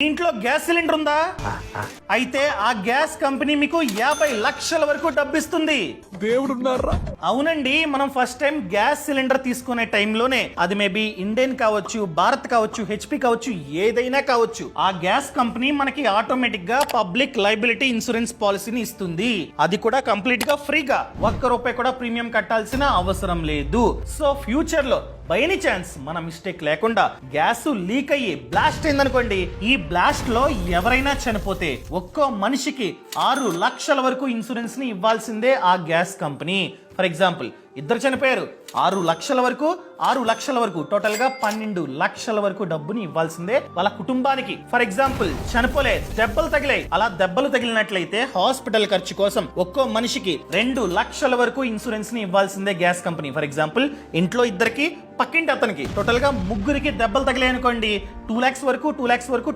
ఇంట్లో gas cylinder ఉందా? అయితే ఆ గ్యాస్ కంపెనీ మీకు 50 లక్షల వరకు డబ్బిస్తుంది. దేవుడున్నారా? అవునండి, మనం ఫస్ట్ టైం గ్యాస్ సిలిండర్ తీసుకునే టైంలోనే, అది మేబీ ఇండియన్ కావచ్చు, భారత్ కావచ్చు, హెచ్పి కావచ్చు, ఏదైనా కావచ్చు, ఆ గ్యాస్ కంపెనీ మనకి ఆటోమేటిక్ గా పబ్లిక్ లైబిలిటీ ఇన్సూరెన్స్ పాలసీని ఇస్తుంది. అది కూడా కంప్లీట్ గా ఫ్రీగా, ₹1 కూడా ప్రీమియం కట్టాల్సిన అవసరం లేదు. సో ఫ్యూచర్ లో బై ఎనీ ఛాన్స్ మన మిస్టేక్ లేకుండా గ్యాస్ లీక్ అయ్యి బ్లాస్ట్ అయిందనుకోండి, ఈ బ్లాస్ట్ లో ఎవరైనా చనిపోతే ఒక్కో మనిషికి 6 లక్షల వరకు ఇన్సూరెన్స్ ని ఇవ్వాల్సిందే ఆ గ్యాస్ కంపెనీ. ఫర్ ఎగ్జాంపుల్, ఇద్దరు చనిపోయారు, 6 లక్షల వరకు టోటల్ గా 12 లక్షల వరకు డబ్బుని ఇవ్వాల్సిందే వాళ్ళ కుటుంబానికి. ఫర్ ఎగ్జాంపుల్, చనిపోలే, దెబ్బలు తగిలాయి, అలా దెబ్బలు తగిలినట్లయితే హాస్పిటల్ ఖర్చు కోసం ఒక్కో మనిషికి 2 లక్షల వరకు ఇన్సూరెన్స్ ని ఇవ్వాల్సిందే గ్యాస్ కంపెనీ. ఫర్ ఎగ్జాంపుల్, ఇంట్లో ఇద్దరికి, పక్కింటి అతనికి, టోటల్ గా ముగ్గురికి దెబ్బలు తగిలాయి అనుకోండి, 2 lakhs వరకు